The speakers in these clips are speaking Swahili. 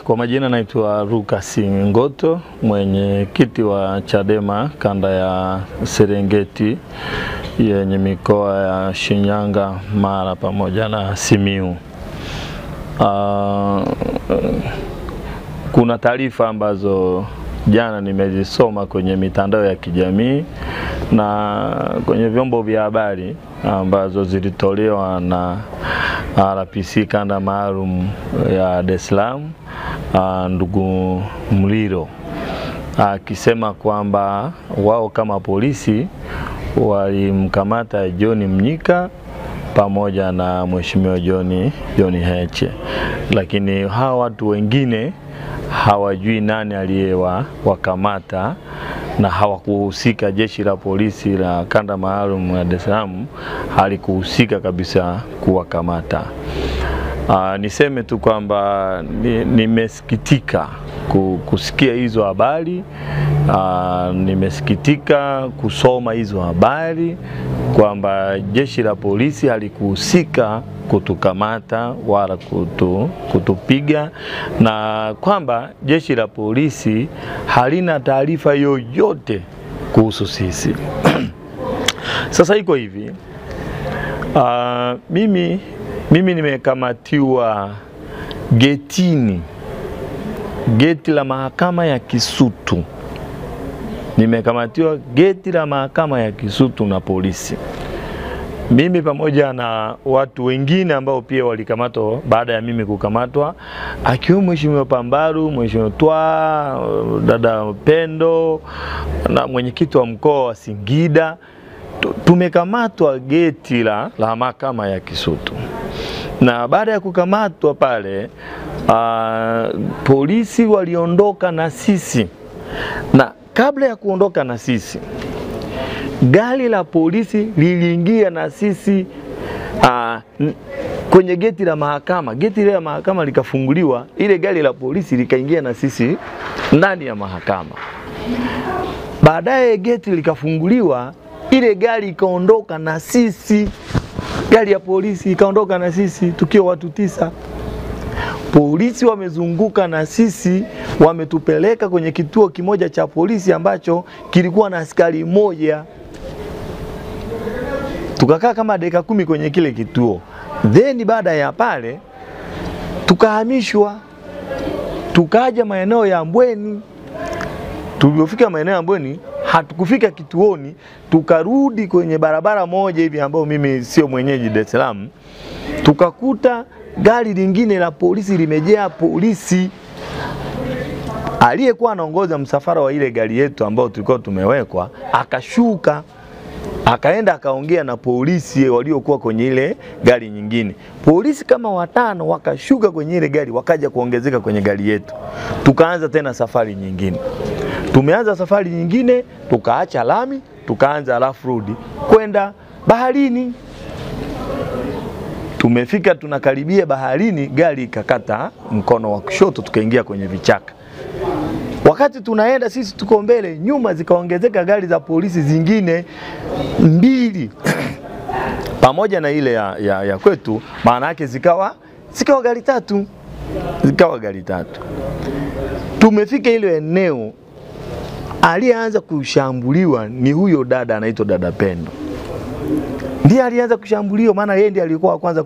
Kwa majina naitwa Lucas Ngoto, mwenyekiti wa Chadema kanda ya Serengeti yenye mikoa ya Shinyanga, Mara pamoja na Simiyu. Kuna taarifa ambazo jana nimezisoma kwenye mitandao ya kijamii na kwenye vyombo vya habari ambazo zilitolewa na RPC kanda maalum ya Dar es Salaam, ndugu Mliro, akisema kwamba wao kama polisi walimkamata John Mnyika pamoja na mheshimiwa John Heche, lakini hawa watu wengine hawajui nani aliyewakamata na hawakuhusika. Jeshi la polisi la kanda maalum ya Dar es Salaam halikuhusika kabisa kuwakamata. Niseme tu kwamba nimesikitika kusikia hizo habari. Nimesikitika kusoma hizo habari kwamba jeshi la polisi halikuhusika kutukamata wala kutupiga, na kwamba jeshi la polisi halina taarifa yoyote kuhusu sisi. Sasa iko hivi, mimi nimekamatiwa geti la mahakama ya Kisutu. Nimekamatiwa geti la mahakama ya Kisutu na polisi. Mimi pamoja na watu wengine ambao pia walikamatwa baada ya mimi kukamatwa, akiwemo mheshimiwa Pambaru, mheshimiwa Twa, dada Pendo na mwenyekiti wa mkoa wa Singida. Tumekamatwa geti la mahakama ya Kisutu. Na baada ya kukamatwa pale, polisi waliondoka na sisi, na kabla ya kuondoka na sisi, gari la polisi liliingia na sisi kwenye geti la mahakama. Geti la mahakama likafunguliwa, ile gari la polisi likaingia na sisi ndani ya mahakama. Baadaye geti likafunguliwa, ile gari ikaondoka na sisi. Gari ya polisi ikaondoka na sisi tukiwa watu 9. Polisi wamezunguka na sisi, wametupeleka kwenye kituo kimoja cha polisi ambacho kilikuwa na askari mmoja. Tukakaa kama dakika 10 kwenye kile kituo. Then baada ya pale tukahamishwa, tukaja maeneo ya Mbweni. Tulipofika maeneo ya Mbweni, hatukufika kituoni, tukarudi kwenye barabara moja hivi ambao mimi sio mwenyeji Dar es Salaam. Tukakuta gari lingine la polisi limejaa polisi. Aliyekuwa anaongoza msafara wa ile gari yetu ambao tulikuwa tumewekwa akashuka, akaenda akaongea na polisi waliokuwa kwenye ile gari nyingine. Polisi kama 5 wakashuka kwenye ile gari, wakaja kuongezeka kwenye gari yetu. Tukaanza tena safari nyingine. Tumeanza safari nyingine, tukaacha lami, tukaanza rough road kwenda baharini. Tumefika tunakaribia baharini, gari ikakata mkono wa kushoto, tukaingia kwenye vichaka. Wakati tunaenda sisi tuko mbele, nyuma zikaongezeka gari za polisi zingine 2 pamoja na ile ya kwetu, maana yake zikawa gari 3. Zikawa gari 3. Tumefika ile eneo, alianza kushambuliwa ni huyo dada anaitwa dada Pendo. Ndiye alianza kushambuliwa, maana yeye ndiye alikuwa kwanza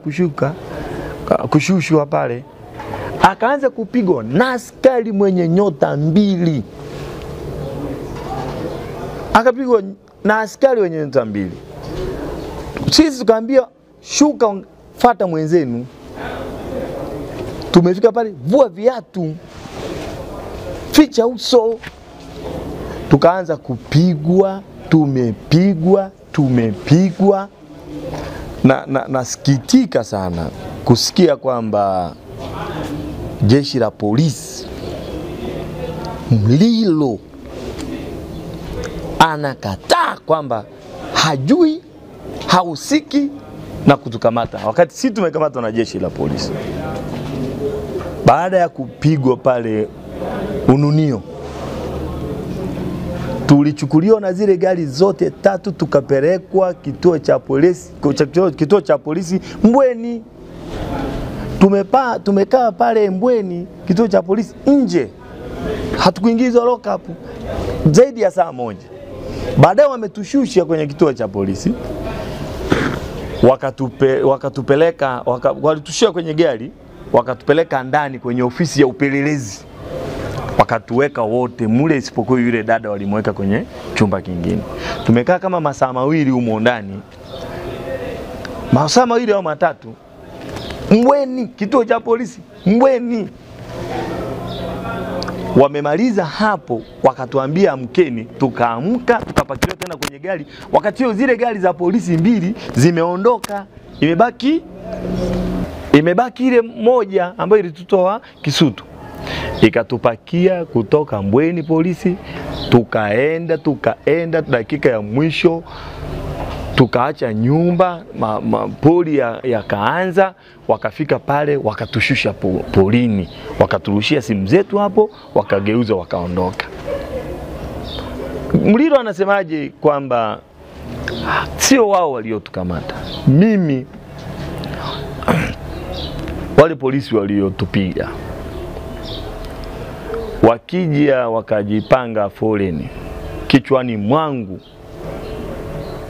kushushwa pale. Akaanza kupigwa na askari mwenye nyota 2. Akapigwa na askari mwenye nyota 2. Sisi tukaambia shuka, fuata mwenzenu. Tumefika pale, vua viatu, ficha uso. Tukaanza kupigwa, tumepigwa. Nasikitika sana kusikia kwamba jeshi la polisi Mlilo anakataa kwamba hajui, hahusiki na kutukamata, wakati sisi tumekamatwa na jeshi la polisi. Baada ya kupigwa pale Ununio, tulichukuliwa na zile gari zote 3 tukapelekwa kituo cha polisi Mbweni. Tumekaa pale Mbweni kituo cha polisi nje, hatukuingizwa lock up zaidi ya saa moja. Baadaye wametushusha kwenye kituo cha polisi, walitushia kwenye gari, wakatupeleka ndani kwenye ofisi ya upelelezi, wakatuweka wote mule isipokuwa yule dada walimweka kwenye chumba kingine. Tumekaa kama masaa mawili humo ndani, masaa mawili au matatu, Mbweni, kituo cha polisi Mbweni. Wamemaliza hapo, wakatuambia amkeni, tukaamka, tukapakiliwa tena kwenye gari. Wakati huo zile gari za polisi mbili zimeondoka, imebaki ile moja ambayo ilitutoa Kisutu. Ikatupakia kutoka Mbweni polisi, tukaenda dakika ya mwisho, tukaacha nyumba, poli yakaanza, wakafika pale, wakatushusha polini, wakaturushia simu zetu hapo, wakageuza, wakaondoka. Mlilo anasemaje kwamba sio wao waliotukamata. Mimi wale polisi waliotupiga wakija wakajipanga foleni, kichwani mwangu,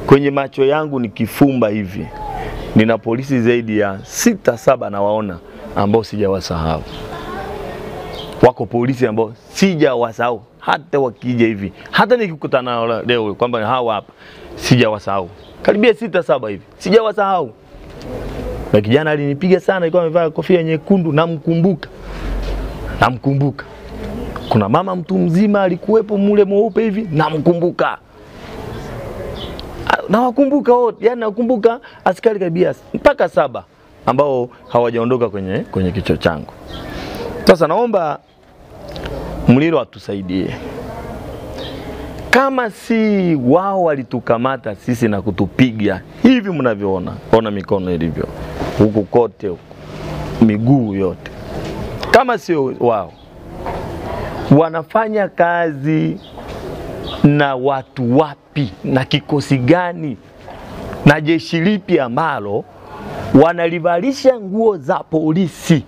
kwenye macho yangu nikifumba hivi, nina polisi zaidi ya 6-7 na waona ambao sijawasahau. Wako polisi ambao sijawasahau, hata wakija hivi, hata nikikutana nao leo kwamba hawa hapa, sijawasahau. Karibia 6-7 hivi, sijawasahau. Na kijana alinipiga sana, alikuwa amevaa kofia nyekundu, namkumbuka. Kuna mama mtu mzima alikuwepo mule mweupe hivi, namkumbuka. Na wakumbuka wote, yani nakumbuka askari karibia mpaka 7 ambao hawajaondoka kwenye kichwa changu. Sasa naomba Mlilo atusaidie. Kama si wao walitukamata sisi na kutupiga hivi mnavyoona, ona mikono ilivyo huku kote huku, miguu yote. Kama sio wao, wanafanya kazi na watu wapi, na kikosi gani, na jeshi lipi ambalo wanalivalisha nguo za polisi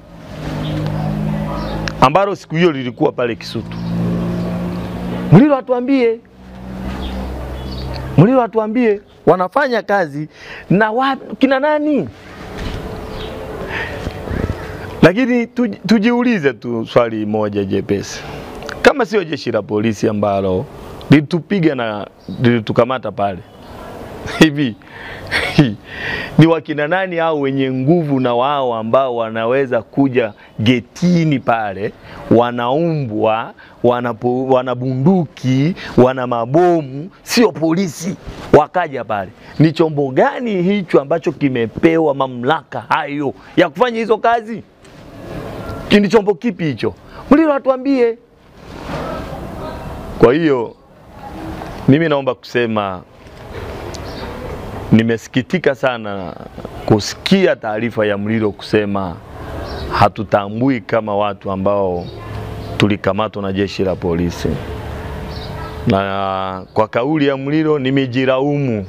ambalo siku hiyo lilikuwa pale Kisutu? Mlilo atuambie wanafanya kazi na watu kina nani? Lakini tujiulize tu swali moja jepesi. Kama sio jeshi la polisi ambalo litupiga na litukamata pale, hivi ni wakina nani au wenye nguvu na wao ambao wanaweza kuja getini pale, wanaumbwa, wanabunduki, wana mabomu, sio polisi, wakaja pale? Ni chombo gani hicho ambacho kimepewa mamlaka hayo ya kufanya hizo kazi? Ni chombo kipi hicho? Mlilo atuambie. Kwa hiyo mimi naomba kusema nimesikitika sana kusikia taarifa ya Mlilo kusema hatutambui kama watu ambao tulikamatwa na jeshi la polisi. Na kwa kauli ya Mlilo nimejiraumu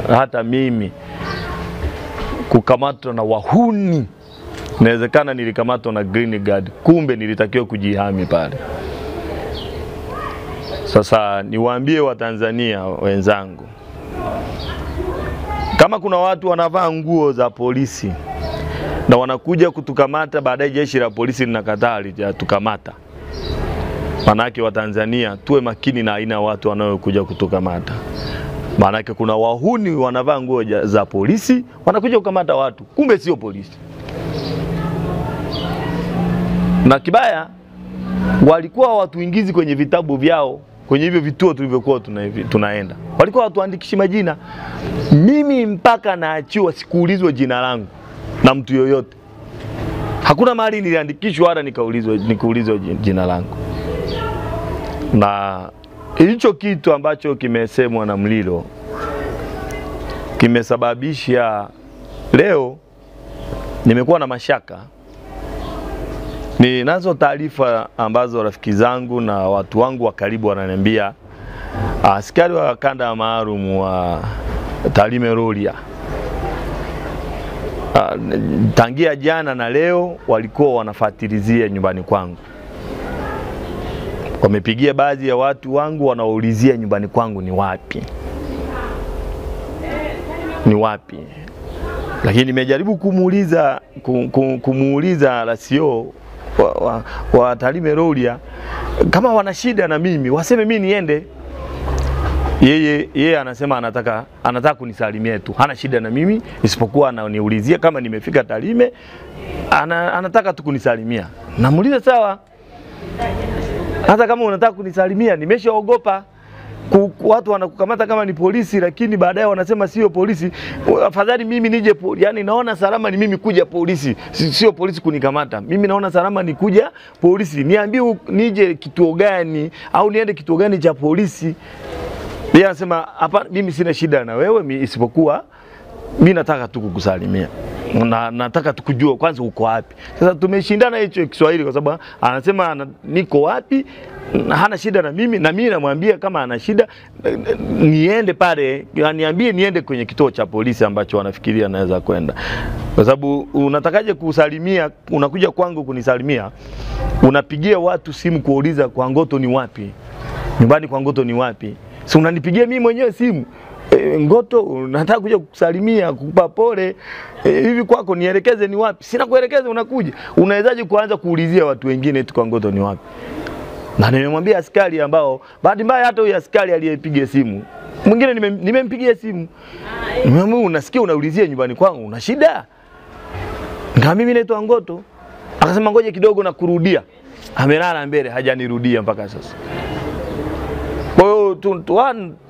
hata mimi kukamatwa na wahuni. Inawezekana nilikamatwa na Green Guard, kumbe nilitakiwa kujihami pale. Sasa niwaambie Watanzania wenzangu, kama kuna watu wanavaa nguo za polisi na wanakuja kutukamata, baadaye jeshi la polisi linakataa tukamata, manake Watanzania tuwe makini na aina watu wanaokuja kutukamata. Manake kuna wahuni wanavaa nguo za polisi wanakuja kukamata watu, kumbe sio polisi. Na kibaya, walikuwa watuingizi kwenye vitabu vyao, kwenye hivyo vituo tulivyokuwa tunaenda. Walikuwa watuandikishi majina. Mimi mpaka naachiwa sikuulizwa jina langu na mtu yoyote. Hakuna mahali niliandikishwa wala nikaulizwa jina langu. Na hicho kitu ambacho kimesemwa na Mlilo kimesababisha leo nimekuwa na mashaka. Ninazo taarifa ambazo rafiki zangu na watu wangu wa karibu wananiambia askari wa kanda maalum wa Tarime Rorya tangia jana na leo walikuwa wanafuatilizia nyumbani kwangu. Wamepigia baadhi ya watu wangu wanaulizia nyumbani kwangu ni wapi. Ni wapi? Lakini nimejaribu kumuuliza RCO wa Tarime Rorya kama wana shida na mimi, waseme mimi niende. Yeye anasema anataka kunisalimia tu. Hana shida na mimi isipokuwa ananiulizia kama nimefika Tarime, anataka tu kunisalimia. Namuuliza sawa. Hata kama unataka kunisalimia, nimeshaogopa. Watu wanakukamata kama ni polisi, lakini baadaye wanasema sio polisi. Afadhali mimi nije yani naona salama ni mimi kuja polisi, sio polisi kunikamata. Mimi naona salama ni kuja polisi. Niambie nije kituo gani au niende kituo gani cha polisi. Yeye anasema hapa mimi sina shida na wewe isipokuwa mimi nataka tu kukusalimia. Nataka tukujua kwanza uko wapi. Sasa tumeshindana hicho Kiswahili kwa sababu anasema niko wapi, hana shida na mimi, na mimi namwambia kama ana shida niende pale, niambie niende kwenye kituo cha polisi ambacho wanafikiria naweza kwenda. Kwa sababu unatakaje kusalimia, unakuja kwangu kunisalimia, unapigia watu simu kuuliza kwa Ngoto ni wapi? Nyumbani kwa Ngoto ni wapi? Si unanipigia mimi mwenyewe simu. Ngoto nataka kuja kukusalimia, kukupa pole, hivi kwako nielekeze ni wapi? Sina kuelekeza, unakuja. Unawezaje kuanza kuulizia watu wengine eti kwa Ngoto ni wapi? Na nimemwambia askari ambao bahati mbaya hata huyo askari aliyepiga simu, mwingine nimempigia simu. Nimemwambia unasikia unaulizia nyumbani kwangu, una shida? Na mimi naitwa Ngoto. Akasema ngoje kidogo na kurudia. Amelala mbele hajanirudia mpaka sasa. Kwa hiyo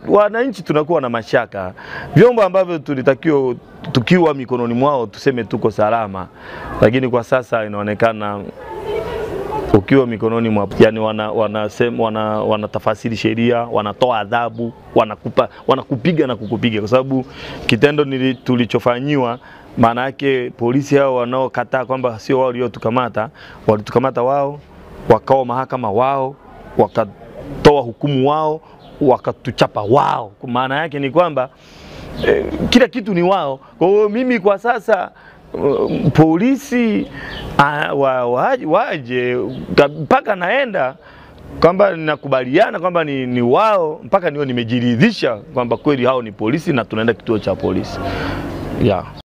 wananchi tunakuwa na mashaka. Vyombo ambavyo tulitakiwa tukiwa mikononi mwao tuseme tuko salama, lakini kwa sasa inaonekana ukiwa mikononi mwa yani wanatafasiri sheria, wanatoa adhabu, wanakupiga na kukupiga kwa sababu kitendo tulichofanyiwa. Maana yake polisi hao wanaokataa kwamba sio wao waliotukamata, walitukamata wao, wakao mahakama wao, wakatoa hukumu wao, wakatuchapa wao. Kwa maana yake ni kwamba kila kitu ni wao. Kwa hiyo mimi kwa sasa polisi waje mpaka naenda kwamba ninakubaliana kwamba ni wao, mpaka niwe nimejiridhisha kwamba kweli hao ni polisi na tunaenda kituo cha polisi. Yeah.